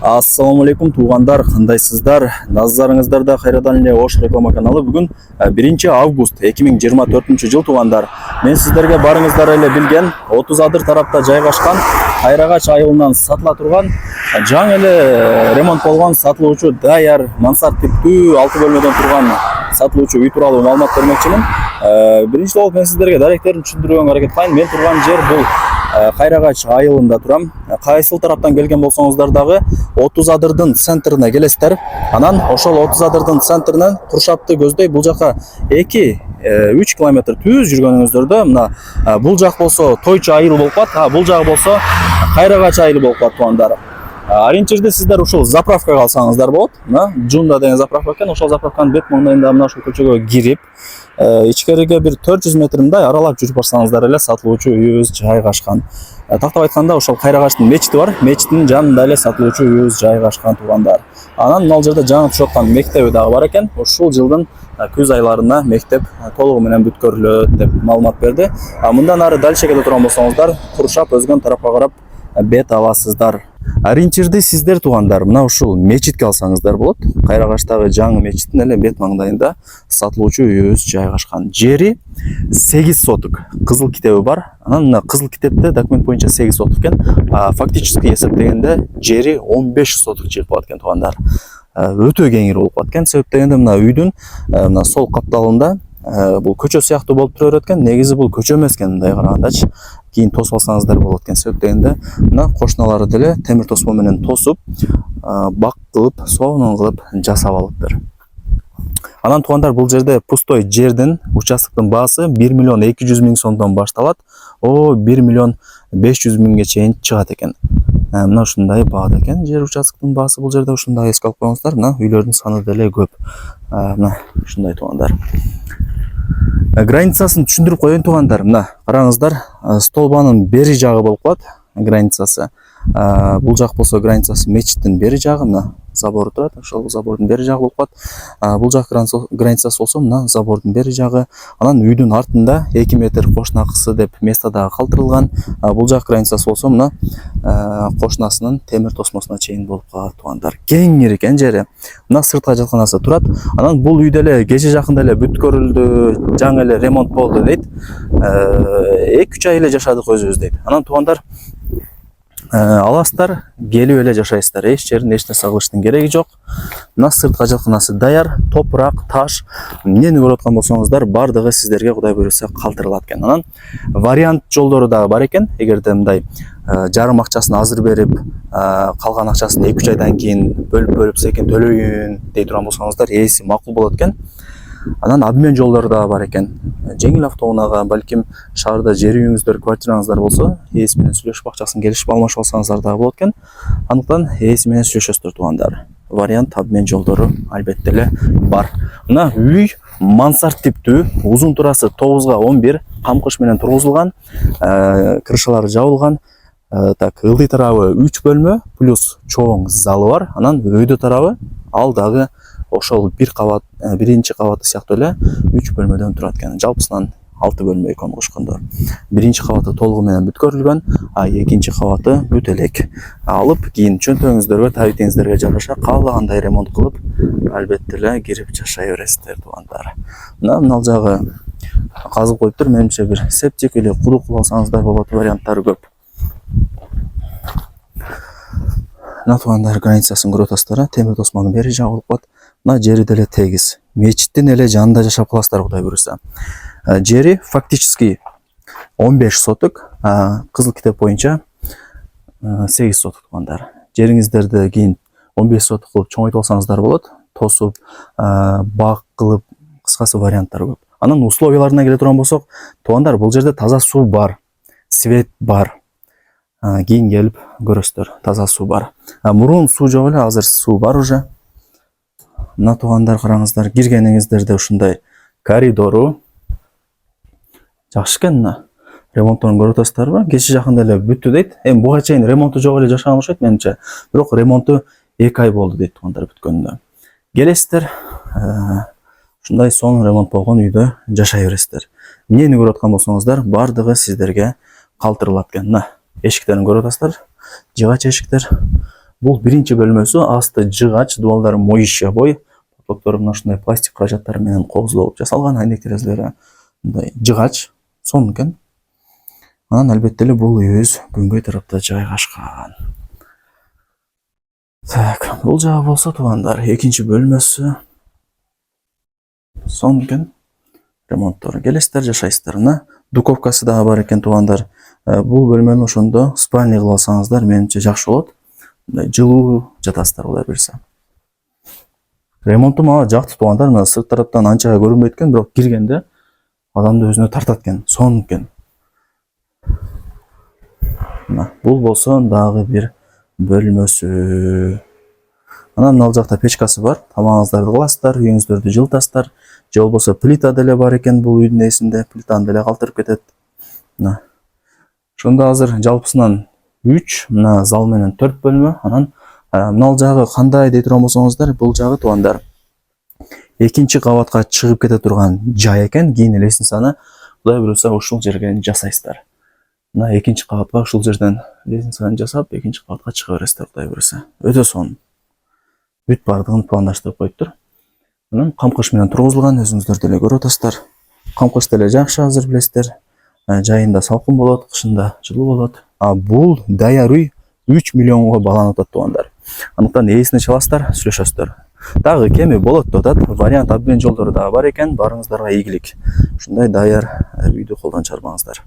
Ассаламу алейкум туугандар, кандайсыздар? Назарыңыздарда кайрадан эле Ош реклама каналы. Бүгүн 1 август 2024 жыл туугандар. Мен сиздерге барыңыздар эле билген 30 адыр тарапта жайгашкан Кайрагач айылынан сатыла турган жаңы эле ремонт болгон сатылуучу даяр мансард типтүү 6 бөлмөдөн турган сатылуучу үй тууралуу маалымат бермекчимин. Биринчи жолу мен сиздерге даректерин түшүндүрүүгө аракет кылайын. Мен турган жер бул Кайрагач айылында турам. Кайсыл тараптан келген болсоңуздар дагы 30 адырдын центрине келесиздер. Анан ошол 30 адырдын центринен Куршапты көздөй бул жака 2-3 километр түз жүргөнүңүздөрдө мына бул жак болсо Тойчу айыл болуп калат, бул жагы болсо Кайрагач айылы болуп калат туугандар. Ориентирди сиздер ушул заправкага алсаңыздар болот. Мына Жунда деген заправка экен. Ошол заправканын бет маңдайында мына ушул көчөгө кирип, ичкериге бир 400 метр мындай аралап жүрүп барсаңыздар эле сатылуучу үйүбүз жайгашкан. Тактап айтканда ошол Кайрагачтын мечити бар. Мечитинин жанында эле сатылуучу үйүбүз жайгашкан туугандар. Анан ал жерде жаңы түшүп аткан мектеби дагы бар экен. Ушул жылдын күз айларында мектеп толугу менен бүткөрүлөт деп маалымат берди. Мындан ары дальше кете турган болсоңуздар, Куршап өзгөн тарапка карап бет аласыздар. Ориентирди сиздер туугандар мына ушул мечитке алсаңыздар болот. Кайрагачтагы жаңы мечиттин эле бет маңдайында сатылуучу үйүбүз жайгашкан. Жери 8 соток. Кызыл китеби бар. Анан мына кызыл китепте документ боюнча 8 соток экен. Фактически эсептегенде жери 15 соток чыгып калат экен туугандар. Өтө кеңир болуп калат экен. Себеп дегенде мына үйдүн мына сол капталында бул көчө сыяктуу болуп тура берет экен. Негизи бул көчө эмес экен, мындай карагандачы. Кийин тосуп алсаңыздар болот экен. Себеп дегенде мына кошуналары деле темир тосмо менен тосуп, бак кылып, сонун кылып жасап алыптыр. Анан туугандар бул жерде пустой жердин, участоктун баасы 1 миллион 200 миң сомдон башталат. 1 миллион 500 миңге чейин чыгат экен. Мына ушундай баада экен жер участоктун баасы бул жерде. Ушундай эске алып коюңуздар. Мына үйлөрдүн саны деле көп. Мына ушундай туугандар. Границасын түшүндүрүп коеюн туугандар. Мына караңыздар, столбанын бери жагы болуп калат границасы. Бул жак болсо границасы мечиттин бери жагы, мына забор турат, ошол забордун бери жагы болуп калат. Бул жак границасы болсо мына забордун бери жагы. Анан үйдүн артында 2 метр кошунакысы деп место дагы калтырылган. Бул жак границасы болсо мына кошунасынын темир тосмосуна чейин болуп калат туугандар. Кеңир экен жери. Мына сыртка жатканасы турат. Анан бул үйдө эле кече жакында эле бүткөрүлдү, жаңы эле ремонт болду дейт. 2-3 ай эле жашадык өзүбүз дейт. Анан туугандар аласыздар, келип эле жашайсыздар. Эч жерин эч нерсе кылыштын кереги жок. Мына сыртка жатканасы даяр, топурак, таш. Эмнени көрүп аткан болсоңуздар, бардыгы сиздерге Кудай буйруса калтырылат экен. Анан вариант жолдору дагы бар экен. Эгерде мындай жарым акчасын азыр берип, калган акчасын 2-3 айдан кийин бөлүп секин төлөйүн дей турган болсоңуздар, ээси макул болот экен. Анан обмен жолдору да бар экен. Жеңил автоунаага, балким шаарда жер үйүңүздөр, квартираңыздар болсо, ээси менен сүйлөшүп акчасын келишип алмашып алсаңыздар да болот экен. Андыктан ээси менен сүйлөшөсүздөр туугандар. Вариант обмен жолдору албетте эле бар. Мына үй мансард типтүү, узун турасы 9га 11, камкыш менен тургузулган, крышалары жабылган. Так, ылдый тарабы 3 бөлмө плюс чоң залы бар. Анан өйдө тарабы ал дагы ошол биринчи кабаты сыяктуу эле 3 бөлмөдөн турат экен. Жалпысынан 6 бөлмө экен кошкондо. Биринчи кабаты толугу менен бүткөрүлгөн, экинчи кабаты бүт элек. Алып кийин чөнтөгүңүздөргө, табитиңиздерге жараша каалагандай ремонт кылып, албетте эле кирип жашай бересиздер туугандар. Мына жагы казып коюптур. Менимче бир септик или кудук кылып алсаңыздар болот, варианттары көп. Мына туугандар границасын көрүп атасыздар, темир тосмонун бери жагы болуп калат. Мына жери деле тегиз. Мечиттин эле жанында жашап каласыздар Кудай буйруса. Жери фактически 15 соток, кызыл китеп боюнча 8 соток туугандар. Жериңиздерди кийин 15 соток кылып чоңойтуп алсаңыздар болот. Тосуп, бак кылып, кыскасы варианттар көп. Анан условияларына келе турган болсок, туугандар бул жерде таза суу бар, свет бар. Кийин келип көрөсүздөр, таза суу бар. Мурун суу жок эле, азыр суу бар уже. Мына туугандар караңыздар, киргениңиздерде ушундай коридору жакшы экен. Мына ремонттон көрүп атасыздарбы? Кече жакында эле бүттү дейт. Эми буга чейин ремонту жок эле жашаган окшойт менимче. Бирок ремонту 2 ай болду дейт туугандар бүткөнүнө. Келесиздер, ушундай сонун ремонт болгон үйдө жашай бересиздер. Эмнени көрүп аткан болсоңуздар, бардыгы сиздерге калтырылат экен. Мына эшиктерин көрүп атасыздар. Жыгач эшиктер. Бул биринчи бөлмөсү, асты жыгач, дубалдары моющая бой. Потолоктору мына ушундай пластик каражаттар менен кооздолуп жасалган, айнек терезелери мындай жыгач, сонун экен. Анан албетте эле бул үйүбүз күнгөй тарапта жайгашкан. Так, бул жагы болсо туугандар, экинчи бөлмөсү. Сонун экен. Ремонттору келесиздер, жашайсыздар. Мына духовкасы дагы бар экен туугандар. Бул бөлмөнү ошондо спальня кылып алсаңыздар, менимче жакшы болот. Мындай жылуу жатасыздар Кудай буйрса. Ремонту мага жакты туугандар. Мына сырт тараптан анча көрүнбөйт экен, бирок киргенде адамды өзүнө тартат экен. Сонун экен. Мына бул болсо дагы бир бөлмөсү. Анан ал жакта печкасы бар. Тамагыңыздарды кыласыздар, үйүңүздөрдү жылытасыздар. Же болбосо плита деле бар экен бул үйдүн эсинде. Плитаны деле калтырып кетет. Мына. Ошондо азыр жалпысынан 3, мына зал менен 4 бөлмө. Анан мына жагы кандай дей турган болсоңуздар, бул жагы туугандар экинчи кабатка чыгып кете турган жай экен. Кийин лестницаны Кудай буйрса ушул жерге жасайсыздар. Мына экинчи кабатка ушул жерден лестницаны жасап, экинчи кабатка чыга бересиздер Кудай буйрса. Өтө сонун. Бүт бардыгын пландаштырып коюптур. Анан камкыш менен тургузулган, өзүңүздөр деле көрүп атасыздар. Камкыш деле жакшы, азыр билесиздер. Жайында салкын болот, кышында жылуу болот. Бул даяр үй 3 миллионго баланып атат туугандар. Андыктан ээсине чаласыздар, сүйлөшөсүздөр. Дагы кеми болот деп атат. Вариант обмен жолдору дагы бар экен. Барыңыздарга ийгилик. Ушундай даяр үйдү колдон чарбаңыздар.